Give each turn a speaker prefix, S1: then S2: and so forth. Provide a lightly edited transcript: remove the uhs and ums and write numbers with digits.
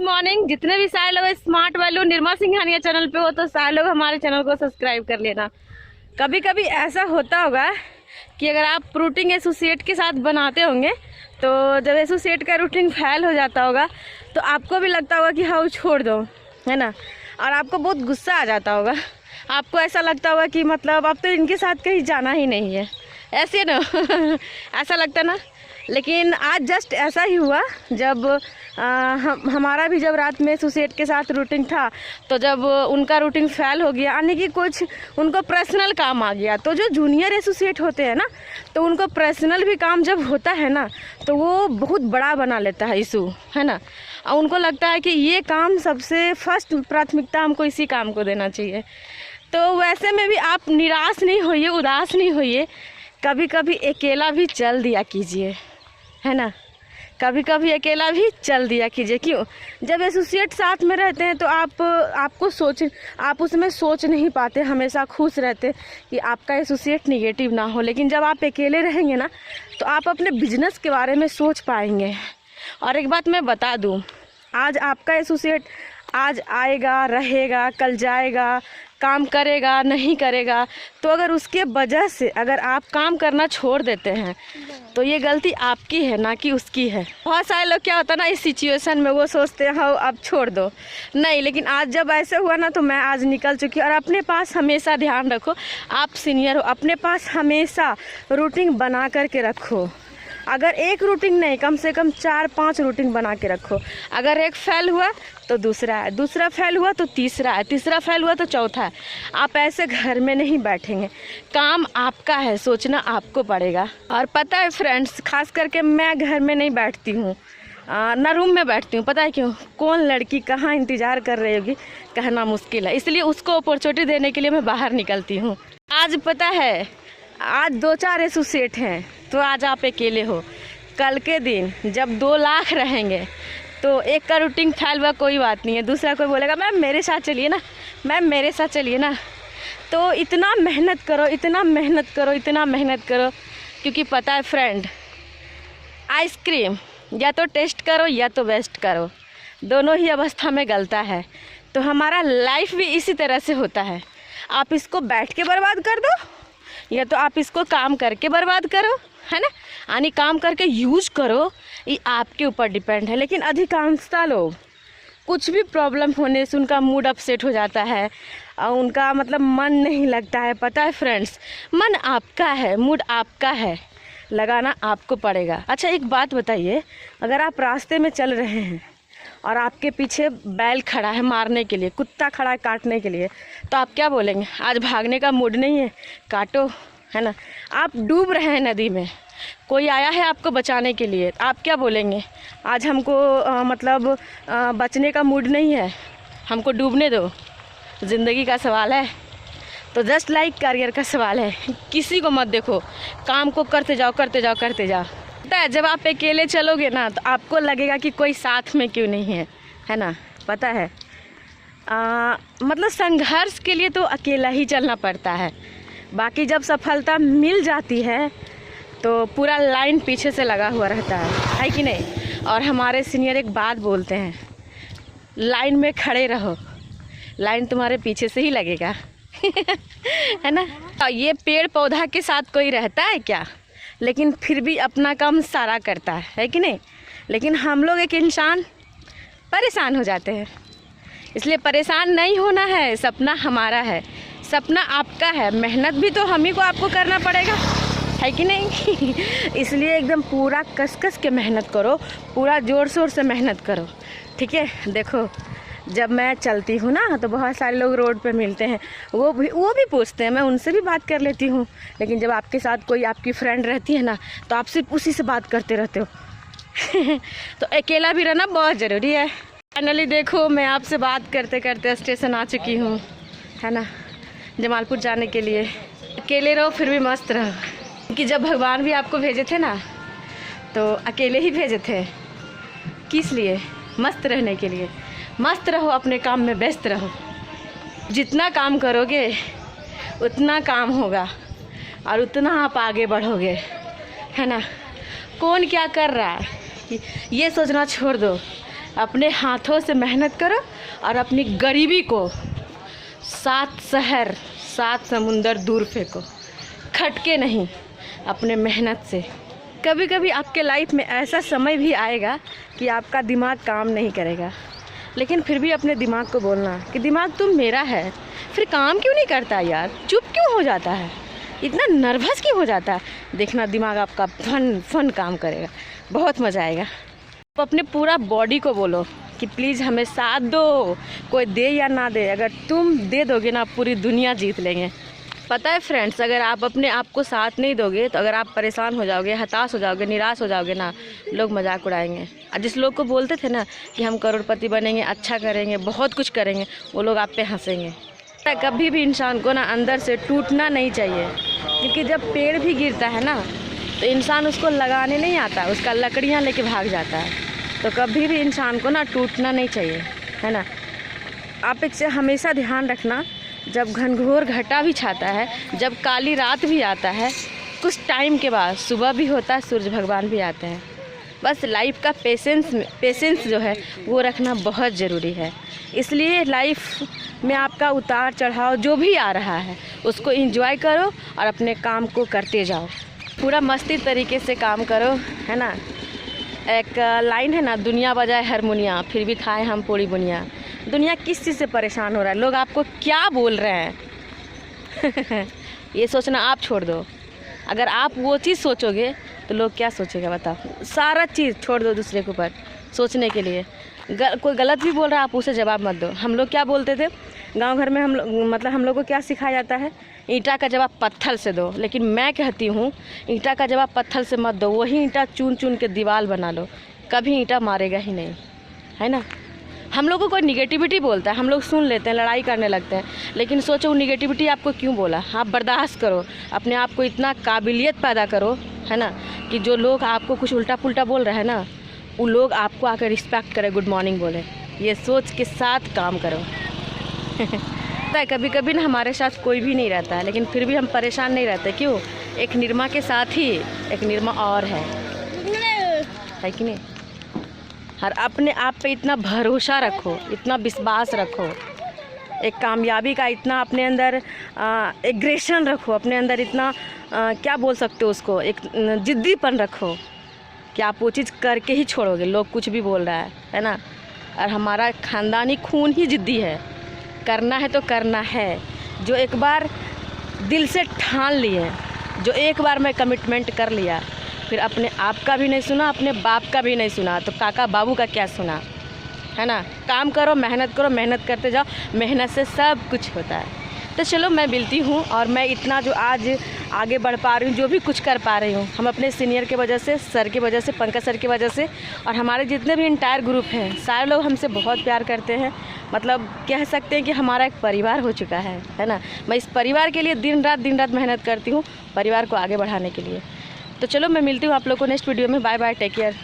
S1: Good morning. जितने भी सारे लोग स्मार्ट वालों निर्मला सिंघानिया चैनल पे हो तो सारे लोग हमारे चैनल को सब्सक्राइब कर लेना। कभी कभी ऐसा होता होगा कि अगर आप रूटीन एसोसिएट के साथ बनाते होंगे तो जब एसोसिएट का रूटीन फेल हो जाता होगा तो आपको भी लगता होगा कि हाँ छोड़ दो, है ना। और आपको बहुत गुस्सा आ जाता होगा, आपको ऐसा लगता होगा कि मतलब अब तो इनके साथ कहीं जाना ही नहीं है, ऐसे ना ऐसा लगता ना। लेकिन आज जस्ट ऐसा ही हुआ जब हमारा भी जब रात में एसोसिएट के साथ रूटीन था तो जब उनका रूटीन फेल हो गया, यानी कि कुछ उनको पर्सनल काम आ गया। तो जो जूनियर एसोसिएट होते हैं ना तो उनको पर्सनल भी काम जब होता है ना तो वो बहुत बड़ा बना लेता है इशू, है ना। और उनको लगता है कि ये काम सबसे फर्स्ट प्राथमिकता हमको इसी काम को देना चाहिए। तो वैसे में भी आप निराश नहीं होइए, उदास नहीं होइए, कभी कभी अकेला भी चल दिया कीजिए, है ना। कभी कभी अकेला भी चल दिया कीजिए। क्यों? जब एसोसिएट साथ में रहते हैं तो आप उसमें सोच नहीं पाते, हमेशा खुश रहते कि आपका एसोसिएट निगेटिव ना हो। लेकिन जब आप अकेले रहेंगे ना तो आप अपने बिजनेस के बारे में सोच पाएंगे। और एक बात मैं बता दूं, आज आपका एसोसिएट आज आएगा, रहेगा, कल जाएगा, काम करेगा, नहीं करेगा, तो अगर उसके वजह से अगर आप काम करना छोड़ देते हैं तो ये गलती आपकी है ना कि उसकी है। बहुत सारे लोग क्या होता है ना इस सिचुएशन में वो सोचते हैं हाँ अब छोड़ दो, नहीं। लेकिन आज जब ऐसे हुआ ना तो मैं आज निकल चुकी। और अपने पास हमेशा ध्यान रखो, आप सीनियर हो, अपने पास हमेशा रूटीन बना करके रखो। अगर एक रूटीन नहीं, कम से कम 4-5 रूटीन बना के रखो। अगर एक फेल हुआ तो दूसरा है, दूसरा फेल हुआ तो तीसरा है, तीसरा फेल हुआ तो चौथा है। आप ऐसे घर में नहीं बैठेंगे, काम आपका है, सोचना आपको पड़ेगा। और पता है फ्रेंड्स, खास करके मैं घर में नहीं बैठती हूँ ना रूम में बैठती हूँ। पता है क्यों? कौन लड़की कहाँ इंतज़ार कर रही होगी कहना मुश्किल है, इसलिए उसको अपॉर्चुनिटी देने के लिए मैं बाहर निकलती हूँ। आज पता है आज 2-4 एसोसिएट हैं तो आज आप अकेले हो। कल के दिन जब 2 लाख रहेंगे तो एक का रूटीन फेल हुआ कोई बात नहीं है, दूसरा कोई बोलेगा मैम मेरे साथ चलिए ना, मैम मेरे साथ चलिए ना। तो इतना मेहनत करो, इतना मेहनत करो, इतना मेहनत करो, क्योंकि पता है फ्रेंड, आइसक्रीम या तो टेस्ट करो या तो वेस्ट करो, दोनों ही अवस्था में गलता है। तो हमारा लाइफ भी इसी तरह से होता है। आप इसको बैठ के बर्बाद कर दो या तो आप इसको काम करके बर्बाद करो, है ना। यानी काम करके यूज करो, ये आपके ऊपर डिपेंड है। लेकिन अधिकांशता लोग कुछ भी प्रॉब्लम होने से उनका मूड अपसेट हो जाता है और उनका मतलब मन नहीं लगता है। पता है फ्रेंड्स, मन आपका है, मूड आपका है, लगाना आपको पड़ेगा। अच्छा एक बात बताइए, अगर आप रास्ते में चल रहे हैं और आपके पीछे बैल खड़ा है मारने के लिए, कुत्ता खड़ा है काटने के लिए, तो आप क्या बोलेंगे? आज भागने का मूड नहीं है, काटो, है ना। आप डूब रहे हैं नदी में, कोई आया है आपको बचाने के लिए, आप क्या बोलेंगे? आज हमको बचने का मूड नहीं है, हमको डूबने दो। ज़िंदगी का सवाल है तो जस्ट लाइक करियर का सवाल है, किसी को मत देखो, काम को करते जाओ, करते जाओ, करते जाओ। पता है जब आप अकेले चलोगे ना तो आपको लगेगा कि कोई साथ में क्यों नहीं है, है ना। पता है मतलब संघर्ष के लिए तो अकेला ही चलना पड़ता है। बाकी जब सफलता मिल जाती है तो पूरा लाइन पीछे से लगा हुआ रहता है कि नहीं। और हमारे सीनियर एक बात बोलते हैं, लाइन में खड़े रहो, लाइन तुम्हारे पीछे से ही लगेगा है ना। ये पेड़ पौधा के साथ कोई रहता है क्या? लेकिन फिर भी अपना काम सारा करता है कि नहीं। लेकिन हम लोग एक इंसान परेशान हो जाते हैं, इसलिए परेशान नहीं होना है। सपना हमारा है, सपना आपका है, मेहनत भी तो हम ही को आपको करना पड़ेगा, है कि नहीं इसलिए एकदम पूरा कस के मेहनत करो, पूरा ज़ोर शोर से मेहनत करो, ठीक है। देखो जब मैं चलती हूँ ना तो बहुत सारे लोग रोड पे मिलते हैं, वो भी पूछते हैं, मैं उनसे भी बात कर लेती हूँ। लेकिन जब आपके साथ कोई आपकी फ्रेंड रहती है ना तो आप सिर्फ उसी से बात करते रहते हो तो अकेला भी रहना बहुत ज़रूरी है। फाइनली देखो मैं आपसे बात करते करते स्टेशन आ चुकी हूँ, है ना, जमालपुर जाने के लिए। अकेले रहो फिर भी मस्त रहो, क्योंकि जब भगवान भी आपको भेजे थे ना तो अकेले ही भेजे थे। किस लिए? मस्त रहने के लिए। मस्त रहो, अपने काम में व्यस्त रहो, जितना काम करोगे उतना काम होगा और उतना आप आगे बढ़ोगे, है ना। कौन क्या कर रहा है ये सोचना छोड़ दो, अपने हाथों से मेहनत करो और अपनी गरीबी को 7 शहर 7 समुंदर दूर फेंको, खटके नहीं, अपने मेहनत से। कभी कभी आपके लाइफ में ऐसा समय भी आएगा कि आपका दिमाग काम नहीं करेगा, लेकिन फिर भी अपने दिमाग को बोलना कि दिमाग तुम मेरा है, फिर काम क्यों नहीं करता यार, चुप क्यों हो जाता है, इतना नर्वस क्यों हो जाता है। देखना दिमाग आपका फन काम करेगा, बहुत मज़ा आएगा। आप अपने पूरा बॉडी को बोलो कि प्लीज़ हमें साथ दो, कोई दे या ना दे, अगर तुम दे दोगे ना पूरी दुनिया जीत लेंगे। पता है फ्रेंड्स, अगर आप अपने आप को साथ नहीं दोगे तो अगर आप परेशान हो जाओगे, हताश हो जाओगे, निराश हो जाओगे ना, लोग मजाक उड़ाएंगे। और जिस लोग को बोलते थे ना कि हम करोड़पति बनेंगे, अच्छा करेंगे, बहुत कुछ करेंगे, वो लोग आप पे हंसेंगे। कभी भी इंसान को ना अंदर से टूटना नहीं चाहिए, क्योंकि जब पेड़ भी गिरता है ना तो इंसान उसको लगाने नहीं आता, उसका लकड़ियाँ लेके भाग जाता है। तो कभी भी इंसान को ना टूटना नहीं चाहिए, है ना। आप इससे हमेशा ध्यान रखना, जब घनघोर घटा भी छाता है, जब काली रात भी आता है, कुछ टाइम के बाद सुबह भी होता है, सूरज भगवान भी आते हैं। बस लाइफ का पेशेंस जो है वो रखना बहुत ज़रूरी है। इसलिए लाइफ में आपका उतार चढ़ाव जो भी आ रहा है उसको एंजॉय करो और अपने काम को करते जाओ, पूरा मस्ती तरीके से काम करो, है ना। एक लाइन है ना, दुनिया बजाए हारमोनिया फिर भी खाए हम पूरी बुनिया। दुनिया किस चीज़ से परेशान हो रहा है, लोग आपको क्या बोल रहे हैं ये सोचना आप छोड़ दो। अगर आप वो चीज़ सोचोगे तो लोग क्या सोचेगा बताओ। सारा चीज़ छोड़ दो दूसरे के ऊपर सोचने के लिए। कोई गलत भी बोल रहा है आप उसे जवाब मत दो। हम लोग क्या बोलते थे गांव घर में, हम लोग को क्या सिखाया जाता है, ईंटा का जवाब पत्थर से दो। लेकिन मैं कहती हूँ ईंटा का जवाब पत्थर से मत दो, वही ईंटा चुन चुन के दीवार बना लो, कभी ईंटा मारेगा ही नहीं, है ना। हम लोग को कोई निगेटिविटी बोलता है, हम लोग सुन लेते हैं, लड़ाई करने लगते हैं, लेकिन सोचो वो निगेटिविटी आपको क्यों बोला। आप बर्दाश्त करो, अपने आप को इतना काबिलियत पैदा करो, है ना, कि जो लोग आपको कुछ उल्टा पुल्टा बोल रहे हैं ना, वो लोग आपको आकर रिस्पेक्ट करें, गुड मॉर्निंग बोले। ये सोच के साथ काम करो कभी कभी ना हमारे साथ कोई भी नहीं रहता है, लेकिन फिर भी हम परेशान नहीं रहते। क्यों? एक निर्मा के साथ ही एक निर्मा और है कि नहीं। हर अपने आप पे इतना भरोसा रखो, इतना विश्वास रखो, एक कामयाबी का इतना अपने अंदर एग्रेशन रखो, अपने अंदर इतना क्या बोल सकते हो उसको, एक जिद्दीपन रखो कि आप वो चीज़ करके ही छोड़ोगे, लोग कुछ भी बोल रहा है ना। और हमारा ख़ानदानी खून ही जिद्दी है, करना है तो करना है। जो एक बार दिल से ठान लिए, जो एक बार मैं कमिटमेंट कर लिया, फिर अपने आप का भी नहीं सुना, अपने बाप का भी नहीं सुना, तो काका बाबू का क्या सुना, है ना। काम करो, मेहनत करो, मेहनत करते जाओ, मेहनत से सब कुछ होता है। तो चलो मैं मिलती हूँ, और मैं इतना जो आज आगे बढ़ पा रही हूँ, जो भी कुछ कर पा रही हूँ, हम अपने सीनियर के वजह से, सर की वजह से, पंकज सर की वजह से, और हमारे जितने भी इंटायर ग्रुप हैं, सारे लोग हमसे बहुत प्यार करते हैं। मतलब कह सकते हैं कि हमारा एक परिवार हो चुका है ना। मैं इस परिवार के लिए दिन रात मेहनत करती हूँ, परिवार को आगे बढ़ाने के लिए। तो चलो मैं मिलती हूँ आप लोग को नेक्स्ट वीडियो में। Bye bye, take care.